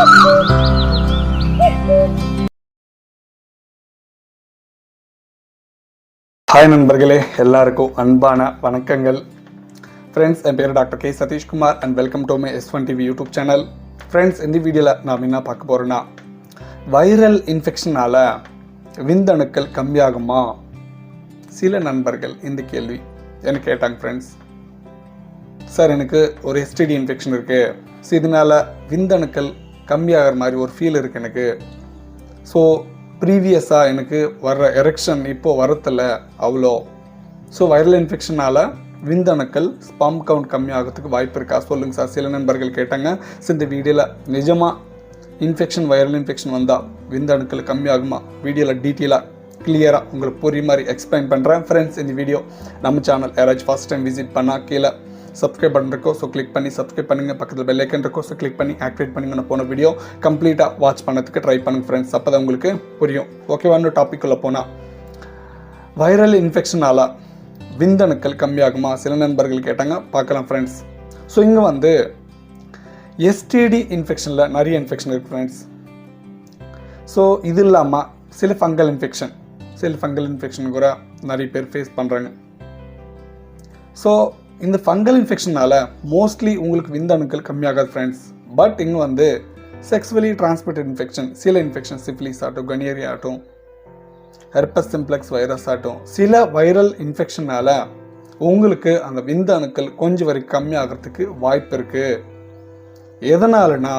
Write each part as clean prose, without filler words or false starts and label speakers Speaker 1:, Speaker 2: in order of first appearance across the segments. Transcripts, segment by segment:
Speaker 1: Hi நண்பர்களே, எல்லாருக்கும் அன்பான வணக்கங்கள். ஃப்ரெண்ட்ஸ், என் பேர் doctor K Satheeshkumar and welcome to my S1 TV YouTube channel. Friends, இந்த வீடியோவில் நாம் என்ன பார்க்க போகிறோன்னா, வைரல் இன்ஃபெக்ஷனால் விந்தணுக்கள் கம்மியாகுமா? சில நண்பர்கள் இந்த கேள்வி எனக்கு கேட்டாங்க. ஃப்ரெண்ட்ஸ், சார் எனக்கு ஒரு STD இன்ஃபெக்ஷன் இருக்குது, ஸோ இதனால் விந்தணுக்கள் கம்மியாகிற மாதிரி ஒரு ஃபீல் இருக்குது எனக்கு. ஸோ ப்ரீவியஸாக எனக்கு வர்ற எரெக்ஷன் இப்போது வரதில்ல அவ்வளோ. ஸோ வைரல் இன்ஃபெக்ஷனால் விந்தணுக்கள் ஸ்பம் கவுண்ட் கம்மியாகிறதுக்கு வாய்ப்பு இருக்கா சொல்லுங்கள் சார். சில நண்பர்கள் கேட்டாங்க. ஸோ இந்த வீடியோவில் நிஜமாக வைரல் இன்ஃபெக்ஷன் வந்தால் விந்தணுக்கள் கம்மியாகுமா? வீடியோவில் டீட்டெயிலாக கிளியராக உங்களுக்கு புரிய மாதிரி எக்ஸ்பிளைன் பண்ணுறேன். ஃப்ரெண்ட்ஸ், இந்த வீடியோ நம்ம சேனல் யாராச்சும் ஃபஸ்ட் டைம் விசிட் பண்ணால் கீழே சப்ஸ்கிரைப் பட்டன் இருக்கோ, ஸோ கிளிக் பண்ணி சப்ஸ்கிரைப் பண்ணுங்கள். பக்கத்தில் பெல் ஐக்கன் இருக்கோ, ஸோ கிளிக் பண்ணி ஆக்டிவேட் பண்ணுங்க. நான் போன வீடியோ கம்ப்ளீட்டாக வாட்ச் பண்ணதுக்கு ட்ரை பண்ணுங்கள் ஃப்ரெண்ட்ஸ், அப்போ தான் உங்களுக்கு புரியும். ஓகேவா? இன்னும் டாபிக்குள்ளே போனால், வைரல் இன்ஃபெக்ஷனால் விந்தணுக்கள் கம்மியாகுமா? சில நண்பர்கள் கேட்டாங்க, பார்க்கலாம் ஃப்ரெண்ட்ஸ். ஸோ இங்கே STD இன்ஃபெக்ஷனில் நிறைய இன்ஃபெக்ஷன் இருக்குது ஃப்ரெண்ட்ஸ். ஸோ இது இல்லாமல் சில ஃபங்கல் இன்ஃபெக்ஷன் கூட நிறைய பேர் ஃபேஸ் பண்ணுறாங்க. ஸோ இந்த ஃபங்கல் இன்ஃபெக்ஷனால் மோஸ்ட்லி உங்களுக்கு விந்தணுக்கள் கம்மியாகாது ஃப்ரெண்ட்ஸ். பட் இங்கே செக்ஸுவலி டிரான்ஸ்மிட்டட் இன்ஃபெக்ஷன், சில இன்ஃபெக்ஷன் சிஃபிலிஸ் ஆகட்டும், கனியரியா ஆகட்டும், ஹெர்பஸ் சிம்ப்ளெக்ஸ் வைரஸ் ஆகட்டும், சில வைரல் இன்ஃபெக்ஷனால் உங்களுக்கு அந்த விந்தணுக்கள் கொஞ்சம் வரைக்கும் கம்மியாகிறதுக்கு வாய்ப்பு இருக்குது. எதனாலனா,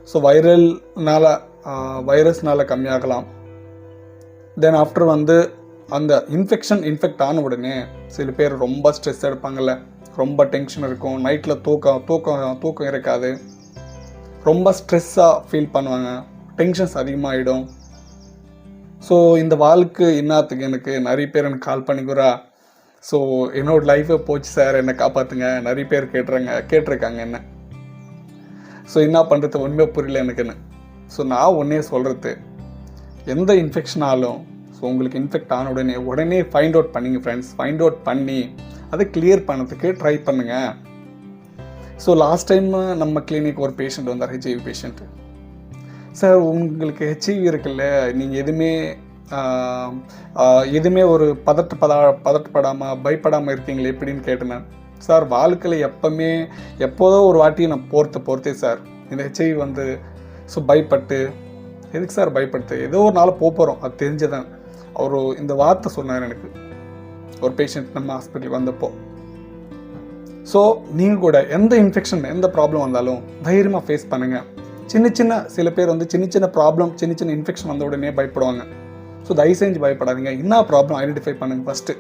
Speaker 1: ஸோ வைரஸ்னால் கம்மியாகலாம். தென் ஆஃப்டர் அந்த இன்ஃபெக்ட் ஆன உடனே சில பேர் ரொம்ப ஸ்ட்ரெஸ் எடுப்பாங்கள்ல, ரொம்ப டென்ஷன் இருக்கும், நைட்டில் தூக்கம் இருக்காது, ரொம்ப ஸ்ட்ரெஸ்ஸாக ஃபீல் பண்ணுவாங்க, டென்ஷன்ஸ் அதிகமாகிடும். ஸோ இந்த வாழ்க்கை என்னத்துக்கு எனக்கு நிறைய பேர் எனக்கு கால் பண்ணிக்கிறா. ஸோ என்னோடய லைஃபே போச்சு சார், என்னை காப்பாற்றுங்க, நிறைய பேர் கேட்டிருக்காங்க என்ன. ஸோ என்ன பண்ணுறது ஒன்றுமே புரியல எனக்குன்னு. ஸோ நான் ஒன்றே சொல்கிறது, எந்த இன்ஃபெக்ஷனாலும் ஸோ உங்களுக்கு இன்ஃபெக்ட் ஆன உடனே ஃபைண்ட் அவுட் பண்ணிங்க ஃப்ரெண்ட்ஸ். ஃபைண்ட் அவுட் பண்ணி அதை கிளியர் பண்ணதுக்கு ட்ரை பண்ணுங்கள். ஸோ லாஸ்ட் டைம் நம்ம கிளினிக் ஒரு பேஷண்ட் வந்தார், HIV பேஷண்ட்டு. சார், உங்களுக்கு HIV இருக்குல்ல, நீங்கள் எதுவுமே ஒரு பதட்டப்படாமல் பயப்படாமல் இருக்கீங்களே எப்படின்னு கேட்டேன். சார், வாழ்க்கையில் எப்போதோ ஒரு வாட்டி நான் பொறுத்தே சார், இந்த HIV ஸோ பயப்பட்டு எதுக்கு சார் பயப்படுத்து, ஏதோ ஒரு நாள் போகிறோம், அது தெரிஞ்சதான். அவர் இந்த வார்த்தை சொன்னார் எனக்கு, ஒரு பேஷண்ட் நம்ம ஹாஸ்பிட்டல் வந்தப்போ. ஸோ நீங்கள் கூட எந்த இன்ஃபெக்ஷன் எந்த ப்ராப்ளம் வந்தாலும் தைரியமாக ஃபேஸ் பண்ணுங்கள். சில பேர் சின்ன ப்ராப்ளம் சின்ன இன்ஃபெக்ஷன் வந்த உடனே பயப்படுவாங்க. ஸோ தயவு செஞ்சு பயப்படாதீங்க. என்ன ப்ராப்ளம் ஐடென்டிஃபை பண்ணுங்கள் ஃபஸ்ட்டு,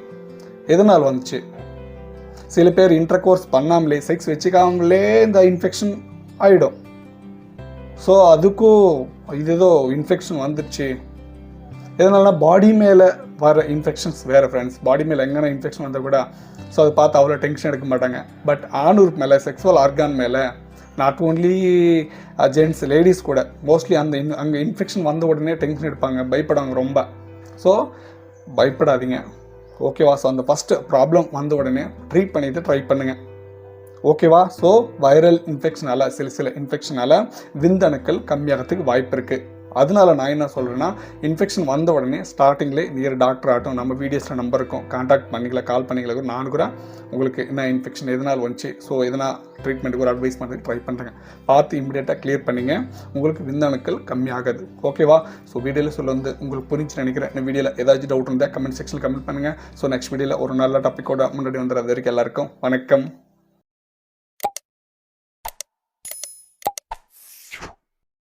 Speaker 1: எதனால் வந்துச்சு. சில பேர் இன்டர்கோர்ஸ் பண்ணாமலே, செக்ஸ் வச்சுக்காமலே இந்த இன்ஃபெக்ஷன் ஆகிடும். ஸோ அதுக்கும் ஏதோ இன்ஃபெக்ஷன் வந்துடுச்சு. எதனாலனா பாடி மேலே வர இன்ஃபெக்ஷன்ஸ் வேறு ஃப்ரெண்ட்ஸ். பாடி மேலே எங்கன்னா இன்ஃபெக்ஷன் வந்தால் கூட ஸோ அதை பார்த்து அவ்வளோ டென்ஷன் எடுக்க மாட்டாங்க. பட் ஆணூர் மேலே, செக்ஸுவல் ஆர்கான் மேலே, நாட் ஓன்லி ஜென்ட்ஸ், லேடிஸ் கூட மோஸ்ட்லி அங்கே இன்ஃபெக்ஷன் வந்த உடனே டென்ஷன் எடுப்பாங்க, பயப்படுவாங்க ரொம்ப. ஸோ பயப்படாதீங்க, ஓகேவா? ஸோ அந்த ஃபஸ்ட்டு ப்ராப்ளம் வந்த உடனே ட்ரீட் பண்ணிவிட்டு ட்ரை பண்ணுங்கள், ஓகேவா? ஸோ வைரல் இன்ஃபெக்ஷனால் சில இன்ஃபெக்ஷனால் விந்தணுக்கள் கம்மியாகிறதுக்கு வாய்ப்பு இருக்குது. அதனால நான் என்ன சொல்கிறேன்னா, இன்ஃபெக்ஷன் வந்த உடனே ஸ்டார்டிங்லேயே நியர் டாக்டர் ஆகட்டும், நம்ம வீடியோஸில் நம்பர் இருக்கும், கான்டாக்ட் பண்ணிக்கலாம், கால் பண்ணிக்கலாம். நான் கூட உங்களுக்கு என்ன இன்ஃபெக்ஷன் எதனால் வந்துச்சு, ஸோ எதனா ட்ரீட்மெண்ட்டுக்கு ஒரு அட்வைஸ் பண்ணுறதுக்கு ட்ரை பண்ணுறேங்க. பார்த்து இமீடியட்டாக கிளியர் பண்ணிங்க, உங்களுக்கு விந்தணுக்கள் கம்மியாகாது, ஓகேவா? ஸோ வீடியோவில் உங்களுக்கு புரிஞ்சு நினைக்கிறேன். இந்த வீடியோவில் ஏதாச்சும் டவுட் இருந்தால் கமெண்ட் செக்ஷனில் கமெண்ட் பண்ணுங்கள். ஸோ நெக்ஸ்ட் வீடியோவில் ஒரு நல்ல டாப்பிக்கோட முன்னாடி வந்துடுற வரைக்கும் எல்லாருக்கும் வணக்கம்.